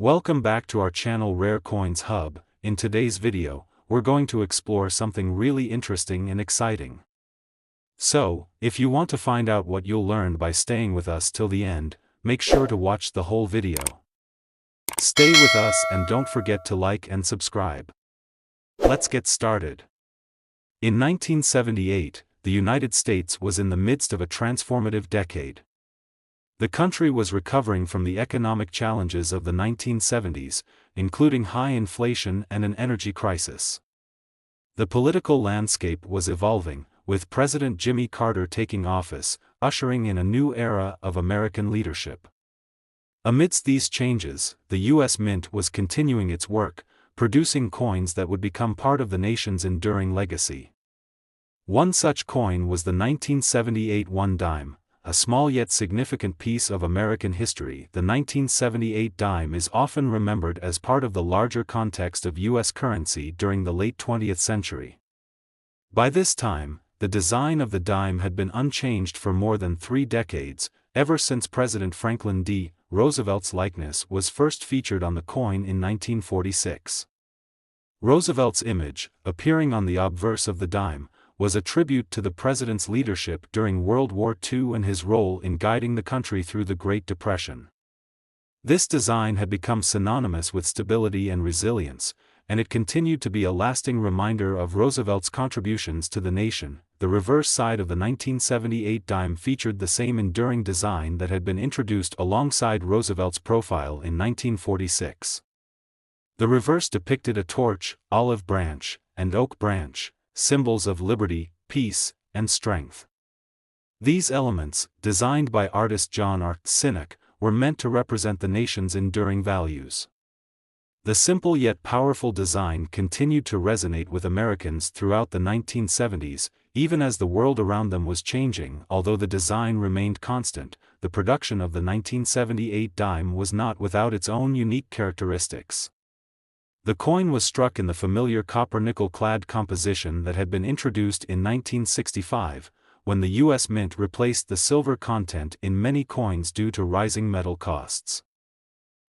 Welcome back to our channel Rare Coins Hub. In today's video, we're going to explore something really interesting and exciting. So, if you want to find out what you'll learn by staying with us till the end, make sure to watch the whole video. Stay with us and don't forget to like and subscribe. Let's get started. In 1978, the United States was in the midst of a transformative decade. The country was recovering from the economic challenges of the 1970s, including high inflation and an energy crisis. The political landscape was evolving, with President Jimmy Carter taking office, ushering in a new era of American leadership. Amidst these changes, the U.S. Mint was continuing its work, producing coins that would become part of the nation's enduring legacy. One such coin was the 1978 one dime, a small yet significant piece of American history. The 1978 dime is often remembered as part of the larger context of U.S. currency during the late 20th century. By this time, the design of the dime had been unchanged for more than 3 decades, ever since President Franklin D. Roosevelt's likeness was first featured on the coin in 1946. Roosevelt's image, appearing on the obverse of the dime, was a tribute to the president's leadership during World War II and his role in guiding the country through the Great Depression. This design had become synonymous with stability and resilience, and it continued to be a lasting reminder of Roosevelt's contributions to the nation. The reverse side of the 1978 dime featured the same enduring design that had been introduced alongside Roosevelt's profile in 1946. The reverse depicted a torch, olive branch, and oak branch, symbols of liberty, peace, and strength. These elements, designed by artist John R. Sinek, were meant to represent the nation's enduring values. The simple yet powerful design continued to resonate with Americans throughout the 1970s, even as the world around them was changing. Although the design remained constant, the production of the 1978 dime was not without its own unique characteristics. The coin was struck in the familiar copper-nickel-clad composition that had been introduced in 1965, when the U.S. Mint replaced the silver content in many coins due to rising metal costs.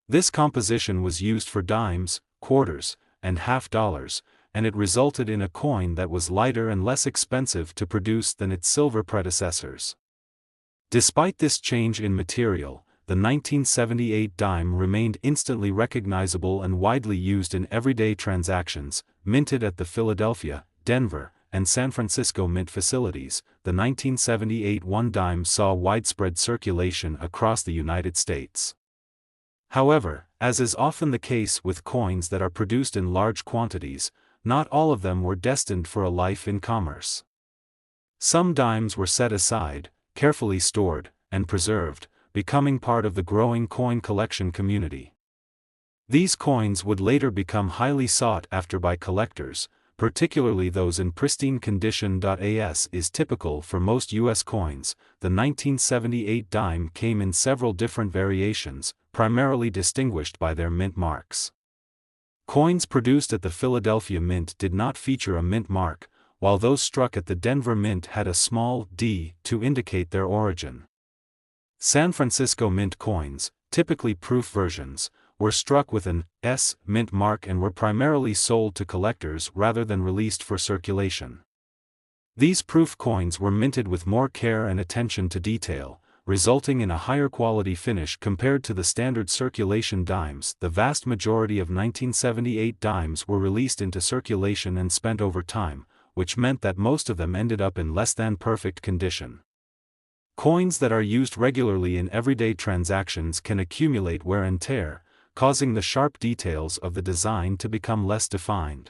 This composition was used for dimes, quarters, and half dollars, and it resulted in a coin that was lighter and less expensive to produce than its silver predecessors. Despite this change in material, the 1978 dime remained instantly recognizable and widely used in everyday transactions. Minted at the Philadelphia, Denver, and San Francisco Mint facilities, the 1978 one dime saw widespread circulation across the United States. However, as is often the case with coins that are produced in large quantities, not all of them were destined for a life in commerce. Some dimes were set aside, carefully stored, and preserved, becoming part of the growing coin collection community. These coins would later become highly sought after by collectors, particularly those in pristine condition. As is typical for most U.S. coins, the 1978 dime came in several different variations, primarily distinguished by their mint marks. Coins produced at the Philadelphia Mint did not feature a mint mark, while those struck at the Denver Mint had a small d to indicate their origin. San Francisco Mint coins, typically proof versions, were struck with an S mint mark and were primarily sold to collectors rather than released for circulation. These proof coins were minted with more care and attention to detail, resulting in a higher quality finish compared to the standard circulation dimes. The vast majority of 1978 dimes were released into circulation and spent over time, which meant that most of them ended up in less than perfect condition. Coins that are used regularly in everyday transactions can accumulate wear and tear, causing the sharp details of the design to become less defined.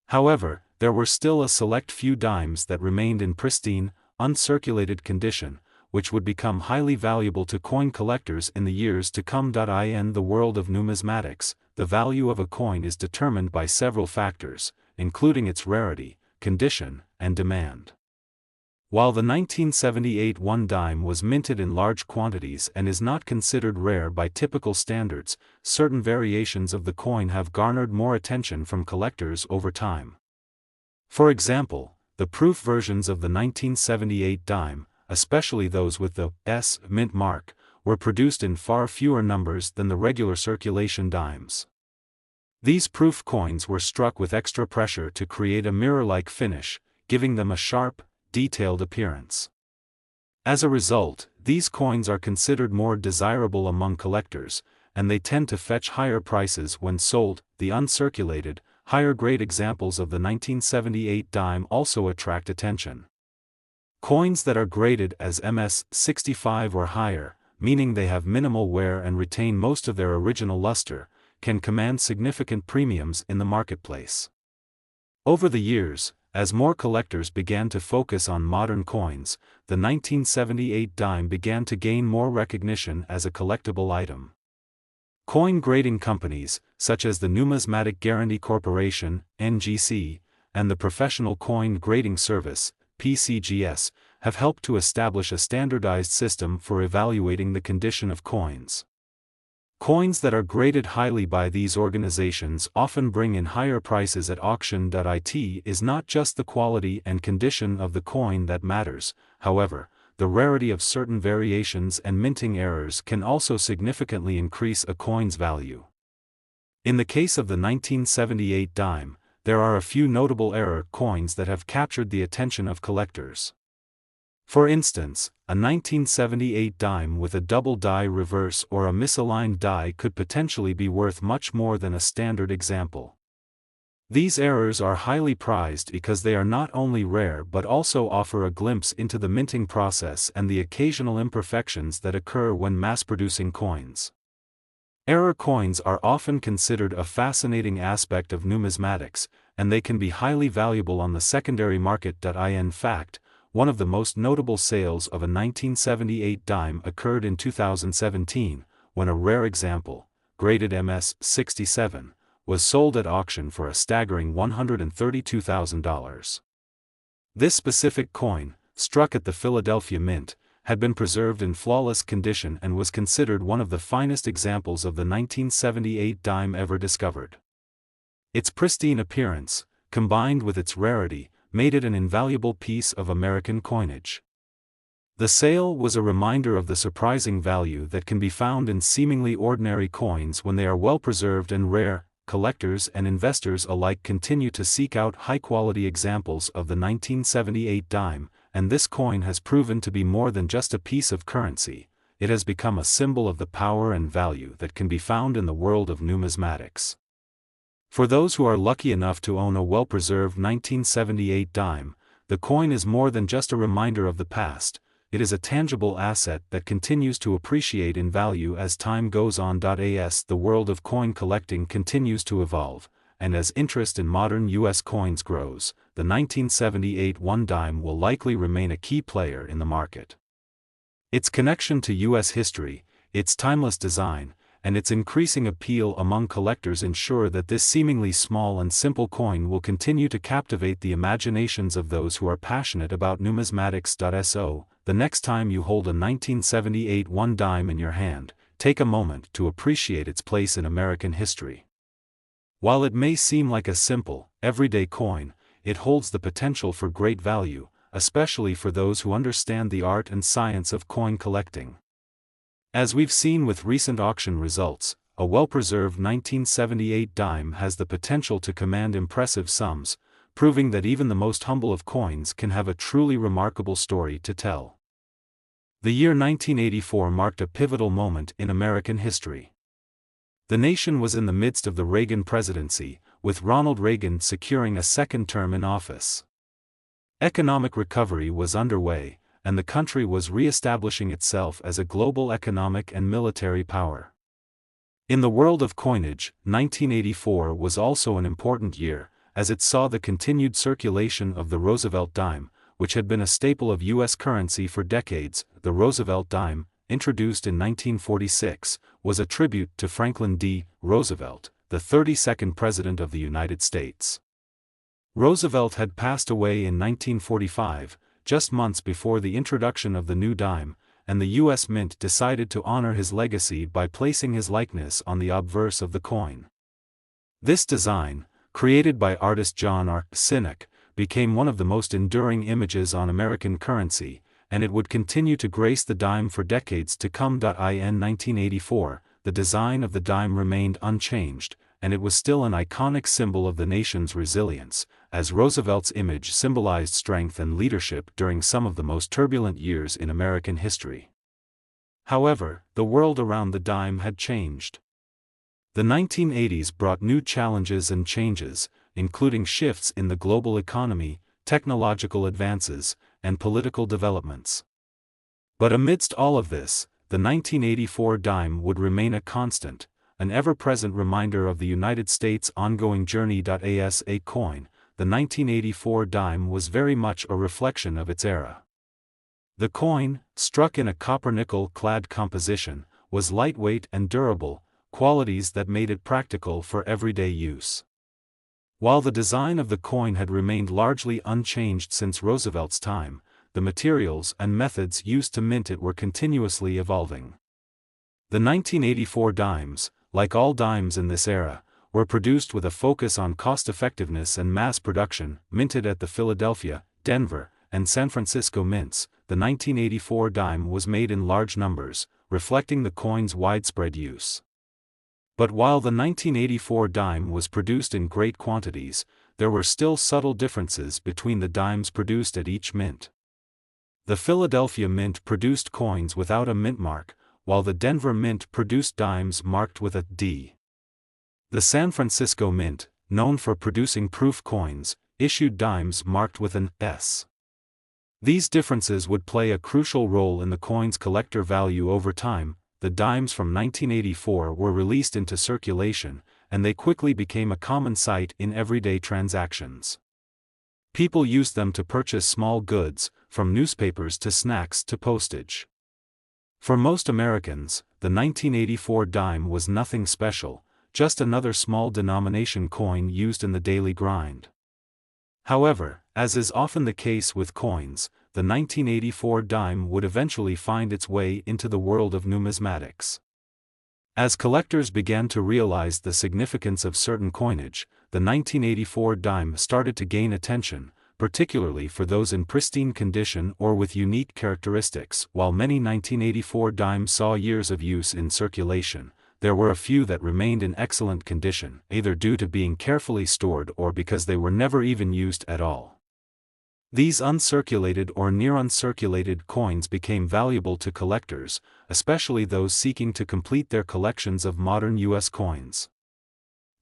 However, there were still a select few dimes that remained in pristine, uncirculated condition, which would become highly valuable to coin collectors in the years to come. In the world of numismatics, the value of a coin is determined by several factors, including its rarity, condition, and demand. While the 1978 one dime was minted in large quantities and is not considered rare by typical standards, certain variations of the coin have garnered more attention from collectors over time. For example, the proof versions of the 1978 dime, especially those with the S mint mark, were produced in far fewer numbers than the regular circulation dimes. These proof coins were struck with extra pressure to create a mirror-like finish, giving them a sharp, detailed appearance. As a result, these coins are considered more desirable among collectors, and they tend to fetch higher prices when sold. The uncirculated, higher-grade examples of the 1978 dime also attract attention. Coins that are graded as MS-65 or higher, meaning they have minimal wear and retain most of their original luster, can command significant premiums in the marketplace. Over the years, as more collectors began to focus on modern coins, the 1978 dime began to gain more recognition as a collectible item. Coin grading companies, such as the Numismatic Guarantee Corporation, NGC, and the Professional Coin Grading Service, PCGS, have helped to establish a standardized system for evaluating the condition of coins. Coins that are graded highly by these organizations often bring in higher prices at auction. It is not just the quality and condition of the coin that matters, however, the rarity of certain variations and minting errors can also significantly increase a coin's value. In the case of the 1978 dime, there are a few notable error coins that have captured the attention of collectors. For instance, a 1978 dime with a double die reverse or a misaligned die could potentially be worth much more than a standard example. These errors are highly prized because they are not only rare but also offer a glimpse into the minting process and the occasional imperfections that occur when mass-producing coins. Error coins are often considered a fascinating aspect of numismatics, and they can be highly valuable on the secondary market. In fact, one of the most notable sales of a 1978 dime occurred in 2017, when a rare example, graded MS-67, was sold at auction for a staggering $132,000. This specific coin, struck at the Philadelphia Mint, had been preserved in flawless condition and was considered one of the finest examples of the 1978 dime ever discovered. Its pristine appearance, combined with its rarity, made it an invaluable piece of American coinage. The sale was a reminder of the surprising value that can be found in seemingly ordinary coins when they are well preserved and rare. Collectors and investors alike continue to seek out high-quality examples of the 1978 dime, and this coin has proven to be more than just a piece of currency. It has become a symbol of the power and value that can be found in the world of numismatics. For those who are lucky enough to own a well-preserved 1978 dime, the coin is more than just a reminder of the past. It is a tangible asset that continues to appreciate in value as time goes on. The world of coin collecting continues to evolve, and as interest in modern U.S. coins grows, the 1978 one dime will likely remain a key player in the market. Its connection to U.S. history, its timeless design, and its increasing appeal among collectors ensure that this seemingly small and simple coin will continue to captivate the imaginations of those who are passionate about numismatics. The next time you hold a 1978 one dime in your hand, take a moment to appreciate its place in American history. While it may seem like a simple, everyday coin, it holds the potential for great value, especially for those who understand the art and science of coin collecting. As we've seen with recent auction results, a well-preserved 1978 dime has the potential to command impressive sums, proving that even the most humble of coins can have a truly remarkable story to tell. The year 1984 marked a pivotal moment in American history. The nation was in the midst of the Reagan presidency, with Ronald Reagan securing a second term in office. Economic recovery was underway, and the country was re-establishing itself as a global economic and military power. In the world of coinage, 1984 was also an important year, as it saw the continued circulation of the Roosevelt dime, which had been a staple of U.S. currency for decades. The Roosevelt dime, introduced in 1946, was a tribute to Franklin D. Roosevelt, the 32nd President of the United States. Roosevelt had passed away in 1945, just months before the introduction of the new dime, and the U.S. Mint decided to honor his legacy by placing his likeness on the obverse of the coin. This design, created by artist John R. Sinek, became one of the most enduring images on American currency, and it would continue to grace the dime for decades to come. In 1984, the design of the dime remained unchanged, and it was still an iconic symbol of the nation's resilience, as Roosevelt's image symbolized strength and leadership during some of the most turbulent years in American history. However, the world around the dime had changed. The 1980s brought new challenges and changes, including shifts in the global economy, technological advances, and political developments. But amidst all of this, the 1984 dime would remain a constant, an ever-present reminder of the United States' ongoing journey. As a coin, the 1984 dime was very much a reflection of its era. The coin, struck in a copper-nickel-clad composition, was lightweight and durable, qualities that made it practical for everyday use. While the design of the coin had remained largely unchanged since Roosevelt's time, the materials and methods used to mint it were continuously evolving. The 1984 dimes, like all dimes in this era, were produced with a focus on cost-effectiveness and mass production. Minted at the Philadelphia, Denver, and San Francisco mints, the 1984 dime was made in large numbers, reflecting the coin's widespread use. But while the 1984 dime was produced in great quantities, there were still subtle differences between the dimes produced at each mint. The Philadelphia Mint produced coins without a mint mark, while the Denver Mint produced dimes marked with a D. The San Francisco Mint, known for producing proof coins, issued dimes marked with an S. These differences would play a crucial role in the coin's collector value over time. The dimes from 1984 were released into circulation, and they quickly became a common sight in everyday transactions. People used them to purchase small goods, from newspapers to snacks to postage. For most Americans, the 1984 dime was nothing special, just another small denomination coin used in the daily grind. However, as is often the case with coins, the 1984 dime would eventually find its way into the world of numismatics. As collectors began to realize the significance of certain coinage, the 1984 dime started to gain attention, particularly for those in pristine condition or with unique characteristics. While many 1984 dimes saw years of use in circulation, there were a few that remained in excellent condition, either due to being carefully stored or because they were never even used at all. These uncirculated or near-uncirculated coins became valuable to collectors, especially those seeking to complete their collections of modern U.S. coins.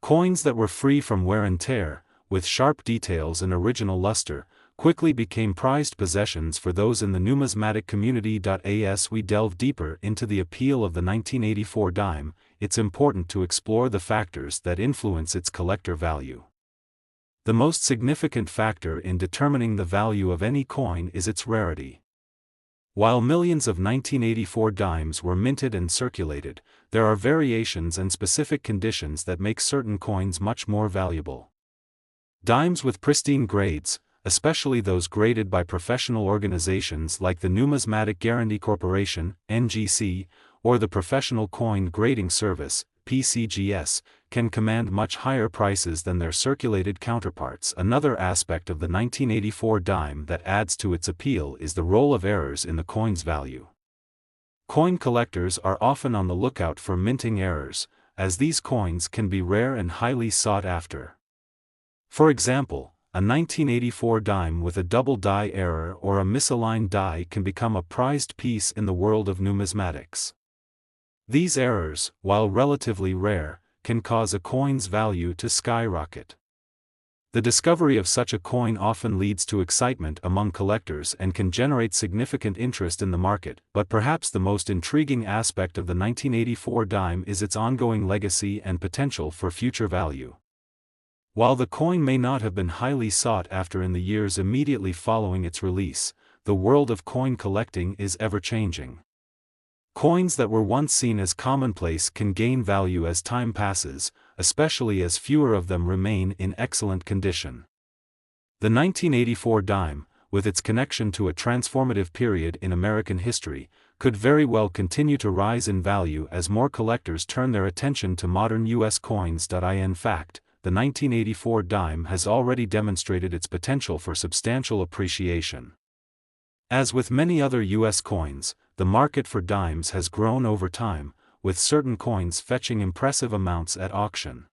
Coins that were free from wear and tear, with sharp details and original luster, quickly became prized possessions for those in the numismatic community. As we delve deeper into the appeal of the 1984 dime, it's important to explore the factors that influence its collector value. The most significant factor in determining the value of any coin is its rarity. While millions of 1984 dimes were minted and circulated, there are variations and specific conditions that make certain coins much more valuable. Dimes with pristine grades, especially those graded by professional organizations like the Numismatic Guarantee Corporation, NGC, or the Professional Coin Grading Service, PCGS, can command much higher prices than their circulated counterparts. Another aspect of the 1984 dime that adds to its appeal is the role of errors in the coin's value. Coin collectors are often on the lookout for minting errors, as these coins can be rare and highly sought after. For example, a 1984 dime with a double die error or a misaligned die can become a prized piece in the world of numismatics. These errors, while relatively rare, can cause a coin's value to skyrocket. The discovery of such a coin often leads to excitement among collectors and can generate significant interest in the market, but perhaps the most intriguing aspect of the 1984 dime is its ongoing legacy and potential for future value. While the coin may not have been highly sought after in the years immediately following its release, the world of coin collecting is ever-changing. Coins that were once seen as commonplace can gain value as time passes, especially as fewer of them remain in excellent condition. The 1984 dime, with its connection to a transformative period in American history, could very well continue to rise in value as more collectors turn their attention to modern U.S. coins. In fact, the 1984 dime has already demonstrated its potential for substantial appreciation. As with many other U.S. coins, the market for dimes has grown over time, with certain coins fetching impressive amounts at auction.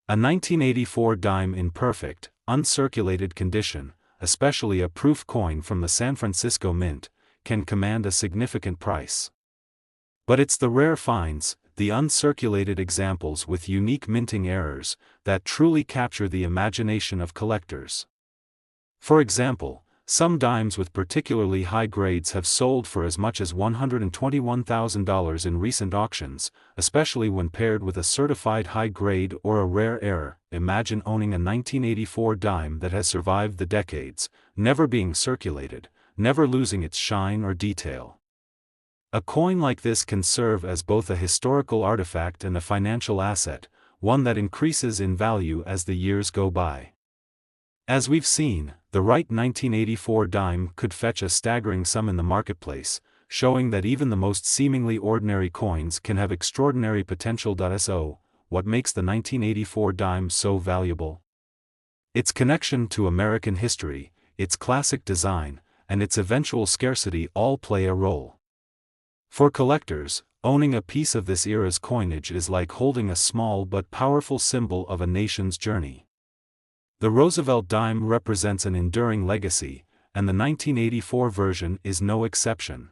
A 1984 dime in perfect, uncirculated condition, especially a proof coin from the San Francisco Mint, can command a significant price. But it's the rare finds, the uncirculated examples with unique minting errors, that truly capture the imagination of collectors. For example, some dimes with particularly high grades have sold for as much as $121,000 in recent auctions, especially when paired with a certified high grade or a rare error. Imagine owning a 1984 dime that has survived the decades, never being circulated, never losing its shine or detail. A coin like this can serve as both a historical artifact and a financial asset, one that increases in value as the years go by. As we've seen, the right 1984 dime could fetch a staggering sum in the marketplace, showing that even the most seemingly ordinary coins can have extraordinary potential. So, what makes the 1984 dime so valuable? Its connection to American history, its classic design, and its eventual scarcity all play a role. For collectors, owning a piece of this era's coinage is like holding a small but powerful symbol of a nation's journey. The Roosevelt dime represents an enduring legacy, and the 1984 version is no exception.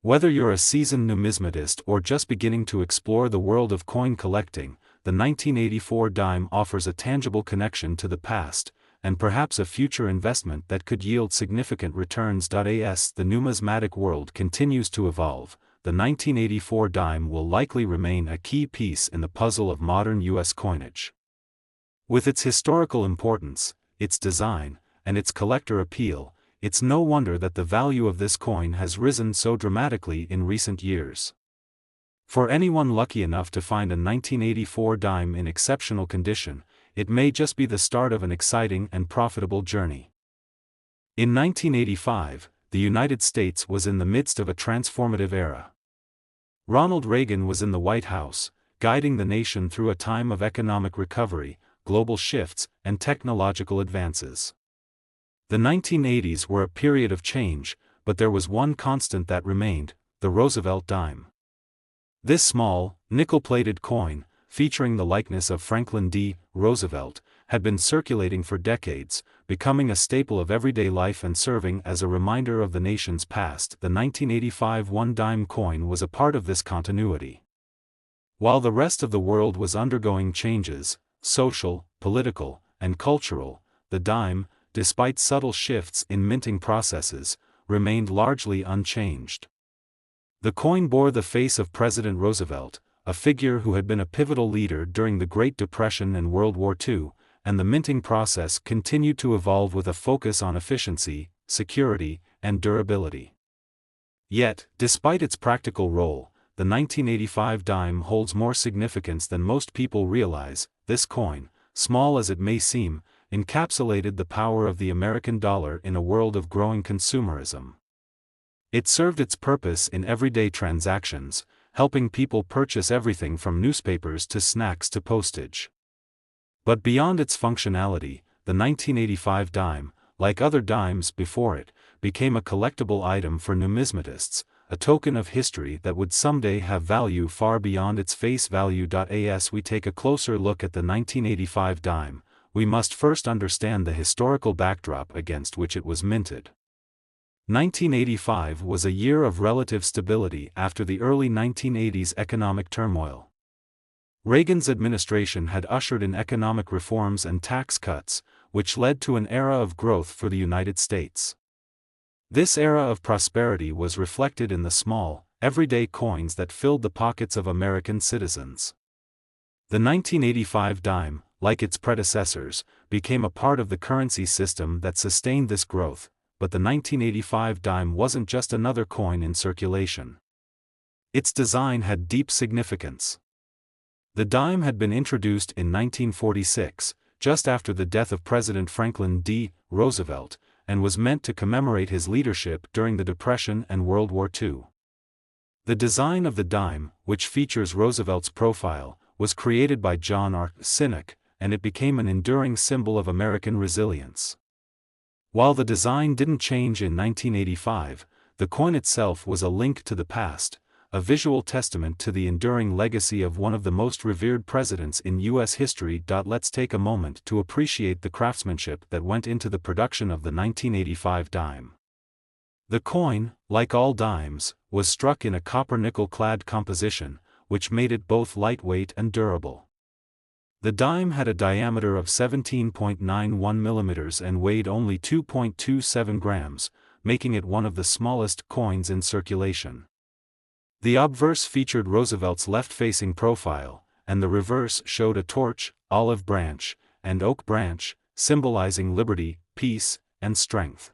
Whether you're a seasoned numismatist or just beginning to explore the world of coin collecting, the 1984 dime offers a tangible connection to the past, and perhaps a future investment that could yield significant returns. As the numismatic world continues to evolve, the 1984 dime will likely remain a key piece in the puzzle of modern U.S. coinage. With its historical importance, its design, and its collector appeal, it's no wonder that the value of this coin has risen so dramatically in recent years. For anyone lucky enough to find a 1984 dime in exceptional condition, it may just be the start of an exciting and profitable journey. In 1985, the United States was in the midst of a transformative era. Ronald Reagan was in the White House, guiding the nation through a time of economic recovery, global shifts, and technological advances. The 1980s were a period of change, but there was one constant that remained: the Roosevelt dime. This small, nickel-plated coin, featuring the likeness of Franklin D. Roosevelt, had been circulating for decades, becoming a staple of everyday life and serving as a reminder of the nation's past. The 1985 one-dime coin was a part of this continuity. While the rest of the world was undergoing changes, social, political, and cultural, the dime, despite subtle shifts in minting processes, remained largely unchanged. The coin bore the face of President Roosevelt, a figure who had been a pivotal leader during the Great Depression and World War II, and the minting process continued to evolve with a focus on efficiency, security, and durability. Yet, despite its practical role, the 1985 dime holds more significance than most people realize. This coin, small as it may seem, encapsulated the power of the American dollar in a world of growing consumerism. It served its purpose in everyday transactions, helping people purchase everything from newspapers to snacks to postage. But beyond its functionality, the 1985 dime, like other dimes before it, became a collectible item for numismatists, a token of history that would someday have value far beyond its face value. As we take a closer look at the 1985 dime, we must first understand the historical backdrop against which it was minted. 1985 was a year of relative stability after the early 1980s economic turmoil. Reagan's administration had ushered in economic reforms and tax cuts, which led to an era of growth for the United States. This era of prosperity was reflected in the small, everyday coins that filled the pockets of American citizens. The 1985 dime, like its predecessors, became a part of the currency system that sustained this growth, but the 1985 dime wasn't just another coin in circulation. Its design had deep significance. The dime had been introduced in 1946, just after the death of President Franklin D. Roosevelt, and was meant to commemorate his leadership during the Depression and World War II. The design of the dime, which features Roosevelt's profile, was created by John R. Sinek, and it became an enduring symbol of American resilience. While the design didn't change in 1985, the coin itself was a link to the past, a visual testament to the enduring legacy of one of the most revered presidents in U.S. history. Let's take a moment to appreciate the craftsmanship that went into the production of the 1985 dime. The coin, like all dimes, was struck in a copper-nickel clad composition, which made it both lightweight and durable. The dime had a diameter of 17.91 millimeters and weighed only 2.27 grams, making it one of the smallest coins in circulation. The obverse featured Roosevelt's left-facing profile, and the reverse showed a torch, olive branch, and oak branch, symbolizing liberty, peace, and strength.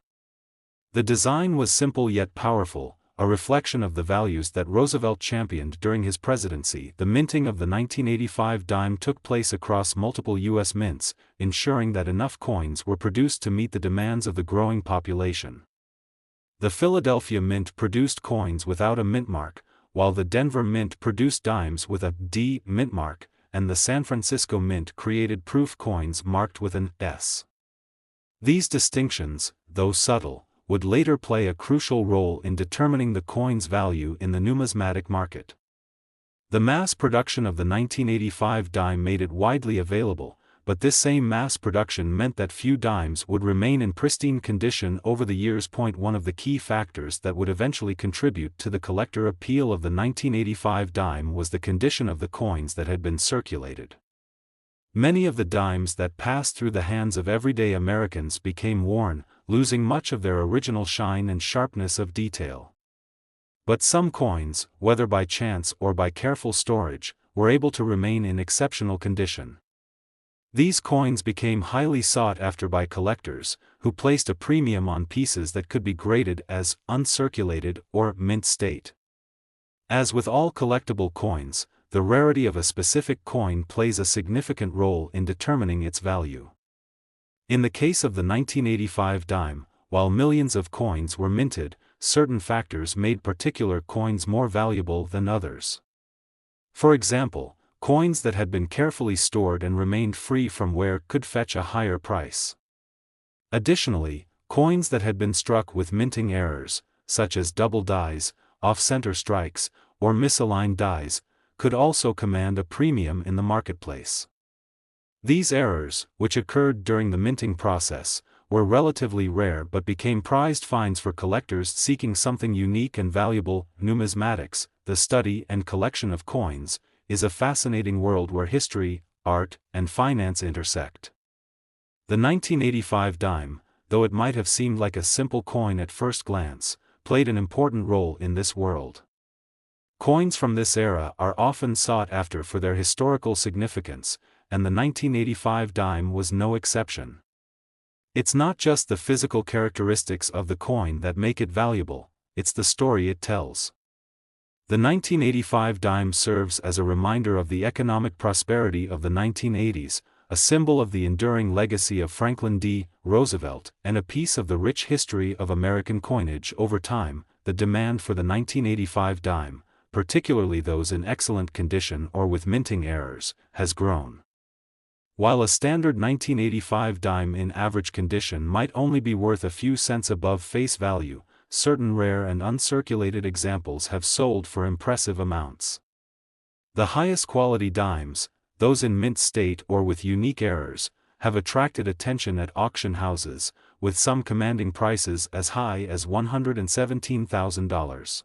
The design was simple yet powerful, a reflection of the values that Roosevelt championed during his presidency. The minting of the 1985 dime took place across multiple U.S. mints, ensuring that enough coins were produced to meet the demands of the growing population. The Philadelphia Mint produced coins without a mint mark, while the Denver Mint produced dimes with a D mint mark, and the San Francisco Mint created proof coins marked with an S. These distinctions, though subtle, would later play a crucial role in determining the coin's value in the numismatic market. The mass production of the 1985 dime made it widely available, but this same mass production meant that few dimes would remain in pristine condition over the years. One of the key factors that would eventually contribute to the collector appeal of the 1985 dime was the condition of the coins that had been circulated. Many of the dimes that passed through the hands of everyday Americans became worn, losing much of their original shine and sharpness of detail. But some coins, whether by chance or by careful storage, were able to remain in exceptional condition. These coins became highly sought after by collectors, who placed a premium on pieces that could be graded as uncirculated or mint state. As with all collectible coins, the rarity of a specific coin plays a significant role in determining its value. In the case of the 1985 dime, while millions of coins were minted, certain factors made particular coins more valuable than others. For example, coins that had been carefully stored and remained free from wear could fetch a higher price. Additionally, coins that had been struck with minting errors, such as double dies, off-center strikes, or misaligned dies, could also command a premium in the marketplace. These errors, which occurred during the minting process, were relatively rare but became prized finds for collectors seeking something unique and valuable. Numismatics, the study and collection of coins, is a fascinating world where history, art, and finance intersect. The 1985 dime, though it might have seemed like a simple coin at first glance, played an important role in this world. Coins from this era are often sought after for their historical significance, and the 1985 dime was no exception. It's not just the physical characteristics of the coin that make it valuable, it's the story it tells. The 1985 dime serves as a reminder of the economic prosperity of the 1980s, a symbol of the enduring legacy of Franklin D. Roosevelt, and a piece of the rich history of American coinage. Over time, the demand for the 1985 dime, particularly those in excellent condition or with minting errors, has grown. While a standard 1985 dime in average condition might only be worth a few cents above face value, certain rare and uncirculated examples have sold for impressive amounts. The highest quality dimes, those in mint state or with unique errors, have attracted attention at auction houses, with some commanding prices as high as $117,000.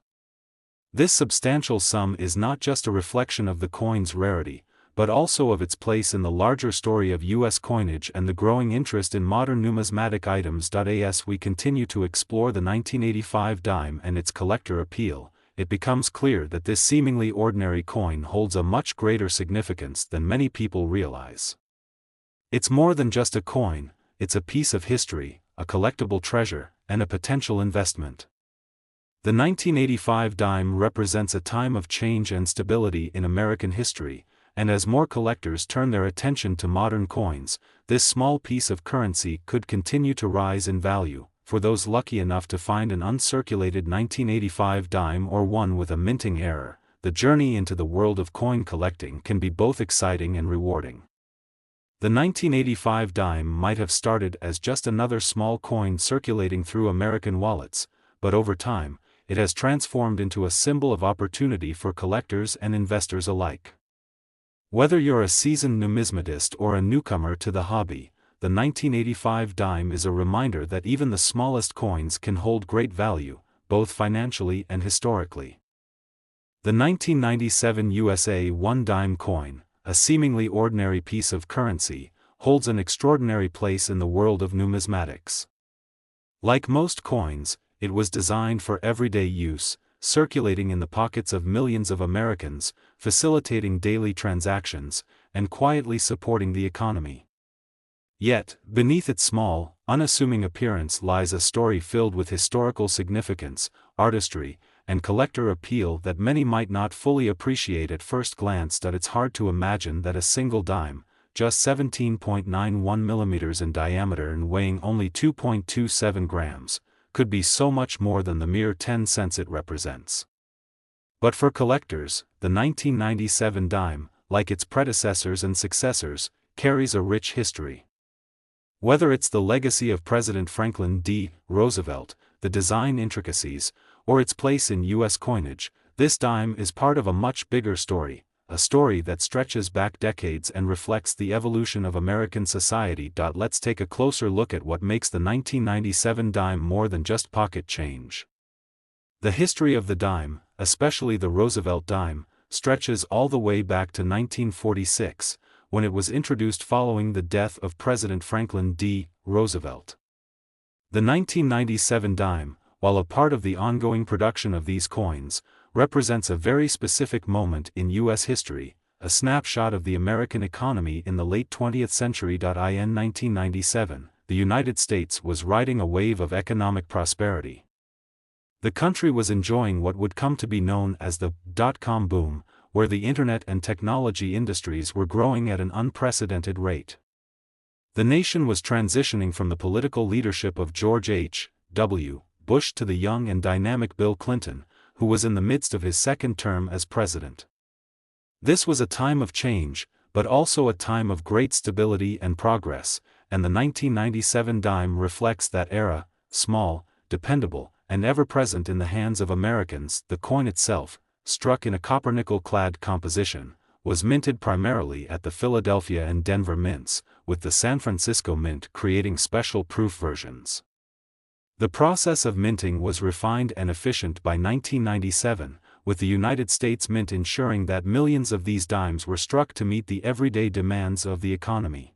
This substantial sum is not just a reflection of the coin's rarity, but also of its place in the larger story of U.S. coinage and the growing interest in modern numismatic items. As we continue to explore the 1985 dime and its collector appeal, it becomes clear that this seemingly ordinary coin holds a much greater significance than many people realize. It's more than just a coin, it's a piece of history, a collectible treasure, and a potential investment. The 1985 dime represents a time of change and stability in American history, and as more collectors turn their attention to modern coins, this small piece of currency could continue to rise in value. For those lucky enough to find an uncirculated 1985 dime or one with a minting error, the journey into the world of coin collecting can be both exciting and rewarding. The 1985 dime might have started as just another small coin circulating through American wallets, but over time, it has transformed into a symbol of opportunity for collectors and investors alike. Whether you're a seasoned numismatist or a newcomer to the hobby, the 1985 dime is a reminder that even the smallest coins can hold great value, both financially and historically. The 1997 USA 1 dime coin, a seemingly ordinary piece of currency, holds an extraordinary place in the world of numismatics. Like most coins, it was designed for everyday use, circulating in the pockets of millions of Americans, facilitating daily transactions, and quietly supporting the economy. Yet, beneath its small, unassuming appearance lies a story filled with historical significance, artistry, and collector appeal that many might not fully appreciate at first glance. It's hard to imagine that a single dime, just 17.91 millimeters in diameter and weighing only 2.27 grams, could be so much more than the mere 10 cents it represents. But for collectors, the 1997 dime, like its predecessors and successors, carries a rich history. Whether it's the legacy of President Franklin D. Roosevelt, the design intricacies, or its place in U.S. coinage, this dime is part of a much bigger story, a story that stretches back decades and reflects the evolution of American society. Let's take a closer look at what makes the 1997 dime more than just pocket change. The history of the dime, especially the Roosevelt dime, stretches all the way back to 1946, when it was introduced following the death of President Franklin D. Roosevelt. The 1997 dime, while a part of the ongoing production of these coins, represents a very specific moment in U.S. history, a snapshot of the American economy in the late 20th century. In 1997, the United States was riding a wave of economic prosperity. The country was enjoying what would come to be known as the dot-com boom, where the internet and technology industries were growing at an unprecedented rate. The nation was transitioning from the political leadership of George H.W. Bush to the young and dynamic Bill Clinton, who was in the midst of his second term as president. This was a time of change, but also a time of great stability and progress, and the 1997 dime reflects that era, small, dependable, and ever-present in the hands of Americans. The coin itself, struck in a copper-nickel-clad composition, was minted primarily at the Philadelphia and Denver mints, with the San Francisco Mint creating special proof versions. The process of minting was refined and efficient by 1997, with the United States Mint ensuring that millions of these dimes were struck to meet the everyday demands of the economy.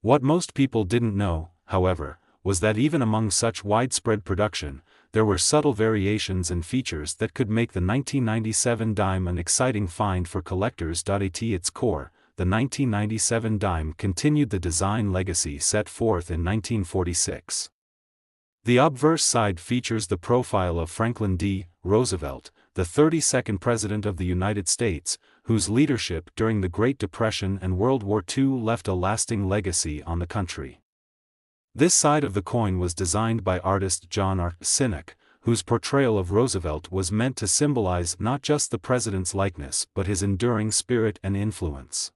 What most people didn't know, however, was that even among such widespread production, there were subtle variations and features that could make the 1997 dime an exciting find for collectors. At its core, the 1997 dime continued the design legacy set forth in 1946. The obverse side features the profile of Franklin D. Roosevelt, the 32nd President of the United States, whose leadership during the Great Depression and World War II left a lasting legacy on the country. This side of the coin was designed by artist John R. Sinek, whose portrayal of Roosevelt was meant to symbolize not just the president's likeness but his enduring spirit and influence.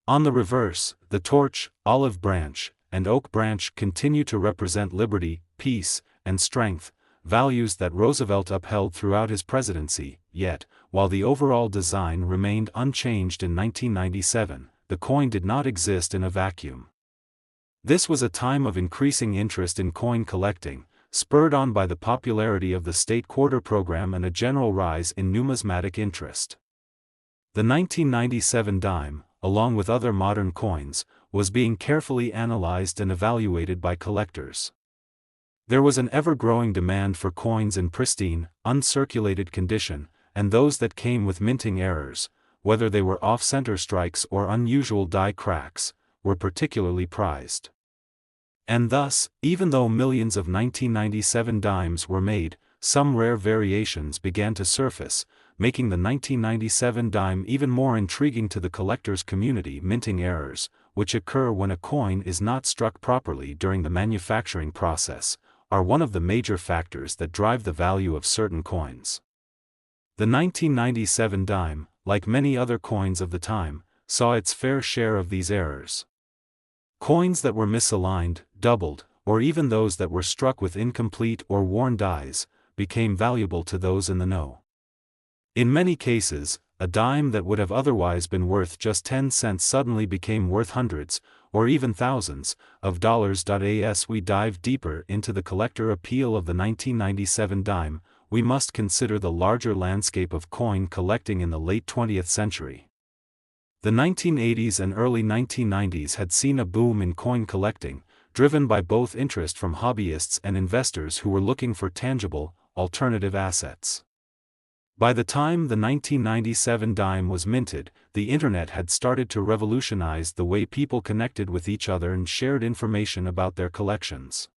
On the reverse, the torch, olive branch, and oak branch continue to represent liberty, peace, and strength, values that Roosevelt upheld throughout his presidency. Yet, while the overall design remained unchanged in 1997, the coin did not exist in a vacuum. This was a time of increasing interest in coin collecting, spurred on by the popularity of the state quarter program and a general rise in numismatic interest. The 1997 dime, along with other modern coins, was being carefully analyzed and evaluated by collectors. There was an ever-growing demand for coins in pristine, uncirculated condition, and those that came with minting errors, whether they were off-center strikes or unusual die cracks, were particularly prized. And thus, even though millions of 1997 dimes were made, some rare variations began to surface, making the 1997 dime even more intriguing to the collectors' community. Minting errors, which occur when a coin is not struck properly during the manufacturing process, are one of the major factors that drive the value of certain coins. The 1997 dime, like many other coins of the time, saw its fair share of these errors. Coins that were misaligned, doubled, or even those that were struck with incomplete or worn dies, became valuable to those in the know. In many cases, a dime that would have otherwise been worth just 10 cents suddenly became worth hundreds, or even thousands, of dollars. As we dive deeper into the collector appeal of the 1997 dime, we must consider the larger landscape of coin collecting in the late 20th century. The 1980s and early 1990s had seen a boom in coin collecting, driven by both interest from hobbyists and investors who were looking for tangible, alternative assets. By the time the 1997 dime was minted, the internet had started to revolutionize the way people connected with each other and shared information about their collections.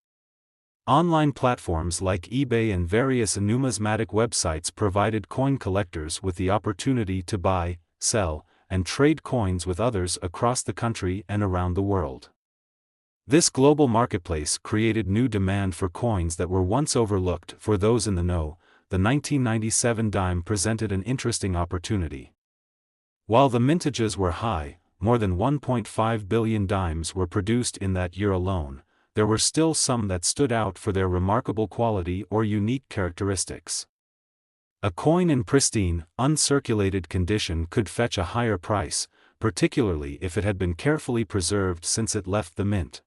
Online platforms like eBay and various numismatic websites provided coin collectors with the opportunity to buy, sell, and trade coins with others across the country and around the world. This global marketplace created new demand for coins that were once overlooked. For those in the know, the 1997 dime presented an interesting opportunity. While the mintages were high, more than 1.5 billion dimes were produced in that year alone, there were still some that stood out for their remarkable quality or unique characteristics. A coin in pristine, uncirculated condition could fetch a higher price, particularly if it had been carefully preserved since it left the mint.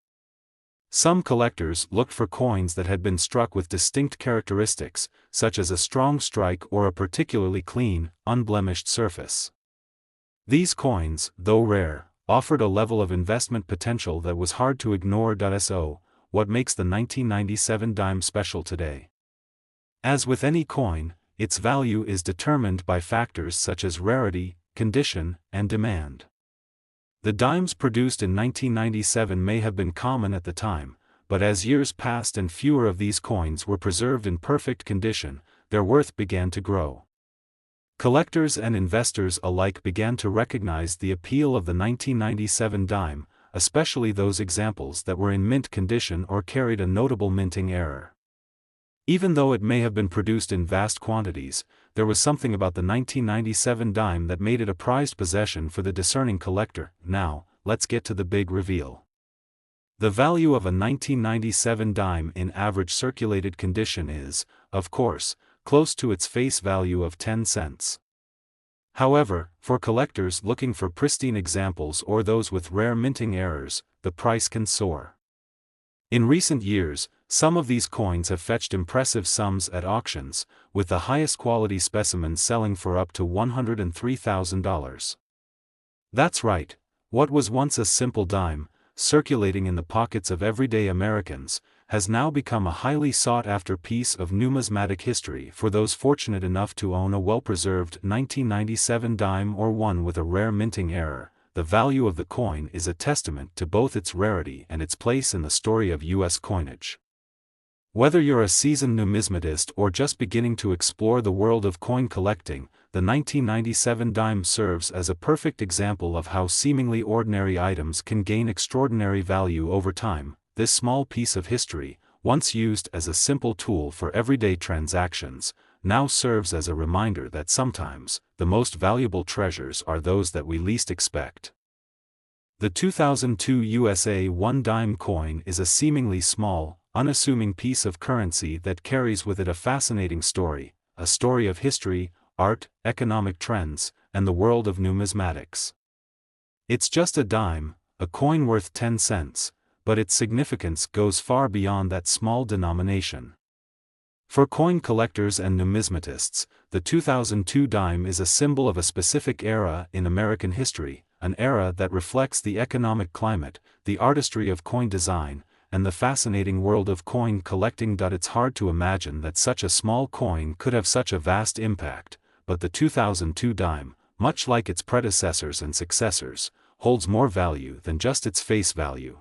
Some collectors looked for coins that had been struck with distinct characteristics, such as a strong strike or a particularly clean, unblemished surface. These coins, though rare, offered a level of investment potential that was hard to ignore. So, what makes the 1997 dime special today? As with any coin, its value is determined by factors such as rarity, condition, and demand. The dimes produced in 1997 may have been common at the time, but as years passed and fewer of these coins were preserved in perfect condition, their worth began to grow. Collectors and investors alike began to recognize the appeal of the 1997 dime, especially those examples that were in mint condition or carried a notable minting error. Even though it may have been produced in vast quantities, there was something about the 1997 dime that made it a prized possession for the discerning collector. Now, let's get to the big reveal. The value of a 1997 dime in average circulated condition is, of course, close to its face value of 10 cents. However, for collectors looking for pristine examples or those with rare minting errors, the price can soar. In recent years, some of these coins have fetched impressive sums at auctions, with the highest quality specimens selling for up to $103,000. That's right, what was once a simple dime, circulating in the pockets of everyday Americans, has now become a highly sought-after piece of numismatic history for those fortunate enough to own a well-preserved 1997 dime or one with a rare minting error. The value of the coin is a testament to both its rarity and its place in the story of U.S. coinage. Whether you're a seasoned numismatist or just beginning to explore the world of coin collecting, the 1997 dime serves as a perfect example of how seemingly ordinary items can gain extraordinary value over time. This small piece of history, once used as a simple tool for everyday transactions, now serves as a reminder that sometimes, the most valuable treasures are those that we least expect. The 2002 USA 1 dime coin is a seemingly small, unassuming piece of currency that carries with it a fascinating story, a story of history, art, economic trends, and the world of numismatics. It's just a dime, a coin worth 10 cents, but its significance goes far beyond that small denomination. For coin collectors and numismatists, the 2002 dime is a symbol of a specific era in American history, an era that reflects the economic climate, the artistry of coin design, and the fascinating world of coin collecting. It's hard to imagine that such a small coin could have such a vast impact, but the 2002 dime, much like its predecessors and successors, holds more value than just its face value.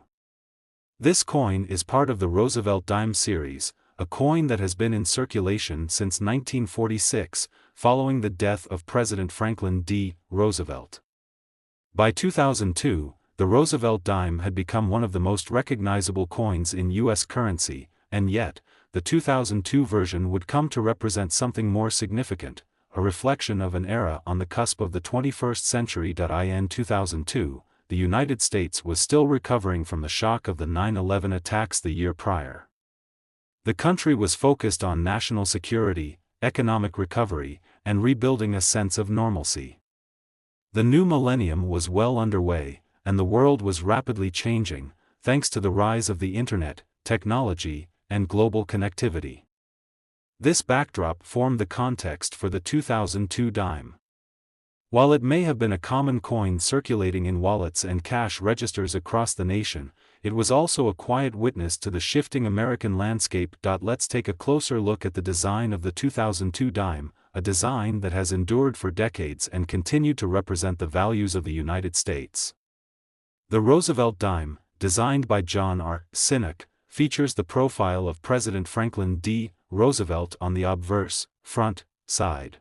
This coin is part of the Roosevelt dime series, a coin that has been in circulation since 1946, following the death of President Franklin D. Roosevelt. By 2002, the Roosevelt dime had become one of the most recognizable coins in U.S. currency, and yet, the 2002 version would come to represent something more significant, a reflection of an era on the cusp of the 21st century. In 2002, the United States was still recovering from the shock of the 9/11 attacks the year prior. The country was focused on national security, economic recovery, and rebuilding a sense of normalcy. The new millennium was well underway, and the world was rapidly changing, thanks to the rise of the Internet, technology, and global connectivity. This backdrop formed the context for the 2002 dime. While it may have been a common coin circulating in wallets and cash registers across the nation, it was also a quiet witness to the shifting American landscape. Let's take a closer look at the design of the 2002 dime, a design that has endured for decades and continued to represent the values of the United States. The Roosevelt dime, designed by John R. Sinek, features the profile of President Franklin D. Roosevelt on the obverse, front, side.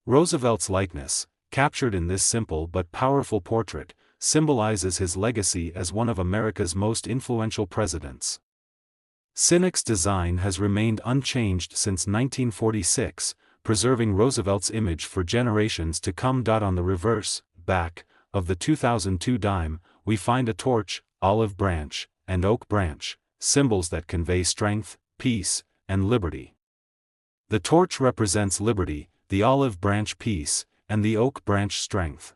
Roosevelt's likeness, captured in this simple but powerful portrait, symbolizes his legacy as one of America's most influential presidents. Sinek's design has remained unchanged since 1946, preserving Roosevelt's image for generations to come. On the reverse, back, of the 2002 dime, we find a torch, olive branch, and oak branch, symbols that convey strength, peace, and liberty. The torch represents liberty, the olive branch peace, and the oak branch strength.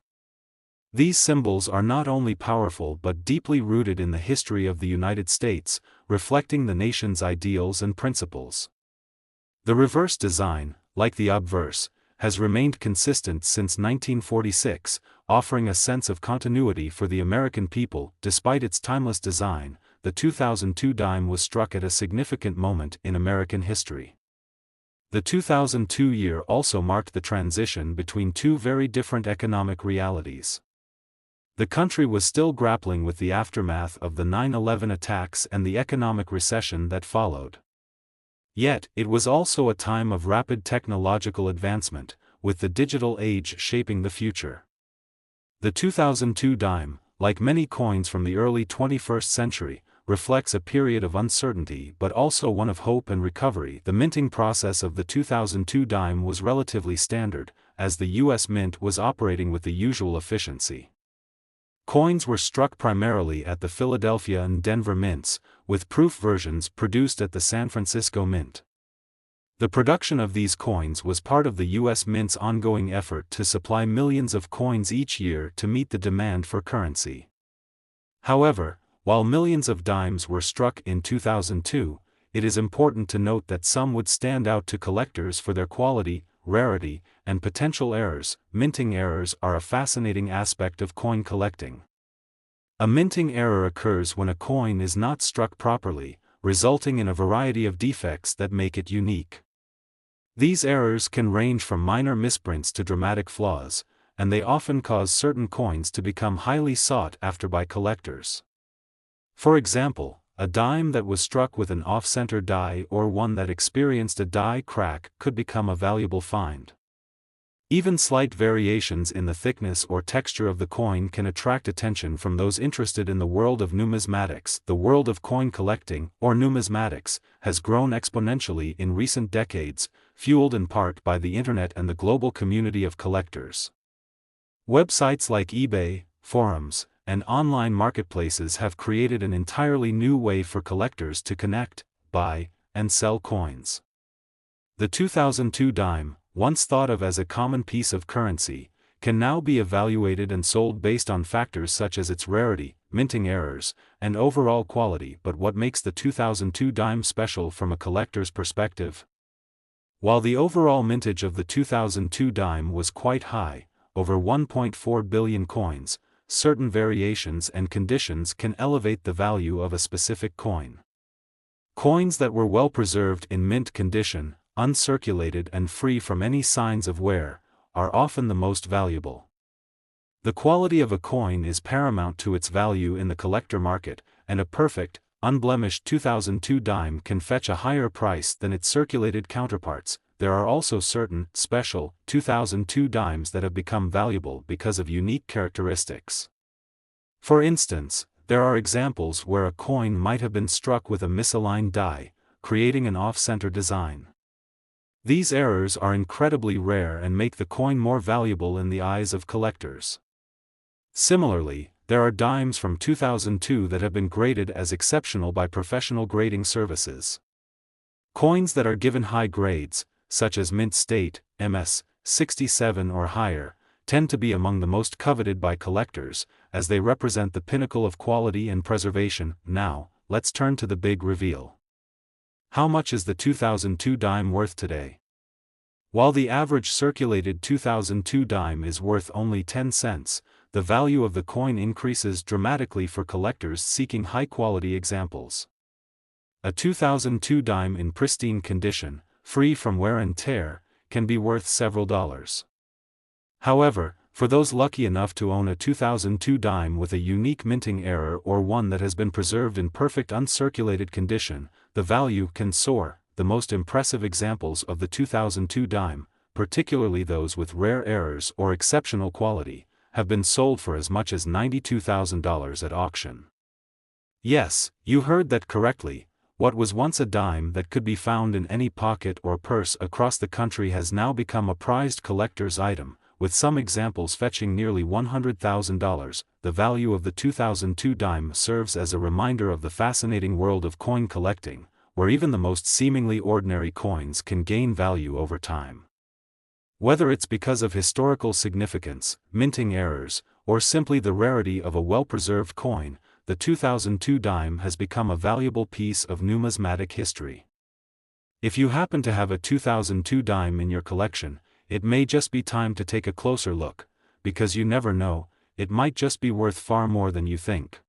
These symbols are not only powerful but deeply rooted in the history of the United States, reflecting the nation's ideals and principles. The reverse design, like the obverse, has remained consistent since 1946, offering a sense of continuity for the American people. Despite its timeless design, the 2002 dime was struck at a significant moment in American history. The 2002 year also marked the transition between two very different economic realities. The country was still grappling with the aftermath of the 9/11 attacks and the economic recession that followed. Yet, it was also a time of rapid technological advancement, with the digital age shaping the future. The 2002 dime, like many coins from the early 21st century, reflects a period of uncertainty but also one of hope and recovery. The minting process of the 2002 dime was relatively standard, as the U.S. Mint was operating with the usual efficiency. Coins were struck primarily at the Philadelphia and Denver mints, with proof versions produced at the San Francisco Mint. The production of these coins was part of the U.S. Mint's ongoing effort to supply millions of coins each year to meet the demand for currency. However, while millions of dimes were struck in 2002, it is important to note that some would stand out to collectors for their quality, rarity, and potential errors. Minting errors are a fascinating aspect of coin collecting. A minting error occurs when a coin is not struck properly, resulting in a variety of defects that make it unique. These errors can range from minor misprints to dramatic flaws, and they often cause certain coins to become highly sought after by collectors. For example, a dime that was struck with an off-center die or one that experienced a die crack could become a valuable find. Even slight variations in the thickness or texture of the coin can attract attention from those interested in the world of numismatics. The world of coin collecting, or numismatics, has grown exponentially in recent decades, fueled in part by the Internet and the global community of collectors. Websites like eBay, forums, and online marketplaces have created an entirely new way for collectors to connect, buy, and sell coins. The 2002 dime, once thought of as a common piece of currency, can now be evaluated and sold based on factors such as its rarity, minting errors, and overall quality. But what makes the 2002 dime special from a collector's perspective? While the overall mintage of the 2002 dime was quite high, over 1.4 billion coins, certain variations and conditions can elevate the value of a specific coin. Coins that were well preserved in mint condition, uncirculated and free from any signs of wear, are often the most valuable. The quality of a coin is paramount to its value in the collector market, and a perfect, unblemished 2002 dime can fetch a higher price than its circulated counterparts. There are also certain, special, 2002 dimes that have become valuable because of unique characteristics. For instance, there are examples where a coin might have been struck with a misaligned die, creating an off-center design. These errors are incredibly rare and make the coin more valuable in the eyes of collectors. Similarly, there are dimes from 2002 that have been graded as exceptional by professional grading services. Coins that are given high grades, such as mint state, MS, 67 or higher, tend to be among the most coveted by collectors, as they represent the pinnacle of quality and preservation. Now, let's turn to the big reveal. How much is the 2002 dime worth today? While the average circulated 2002 dime is worth only 10 cents, the value of the coin increases dramatically for collectors seeking high-quality examples. A 2002 dime in pristine condition, free from wear and tear, can be worth several dollars. However, for those lucky enough to own a 2002 dime with a unique minting error or one that has been preserved in perfect uncirculated condition, the value can soar. The most impressive examples of the 2002 dime, particularly those with rare errors or exceptional quality, have been sold for as much as $92,000 at auction. Yes, you heard that correctly. What was once a dime that could be found in any pocket or purse across the country has now become a prized collector's item, with some examples fetching nearly $100,000. The value of the 2002 dime serves as a reminder of the fascinating world of coin collecting, where even the most seemingly ordinary coins can gain value over time. Whether it's because of historical significance, minting errors, or simply the rarity of a well-preserved coin, the 2002 dime has become a valuable piece of numismatic history. If you happen to have a 2002 dime in your collection, it may just be time to take a closer look, because you never know, it might just be worth far more than you think.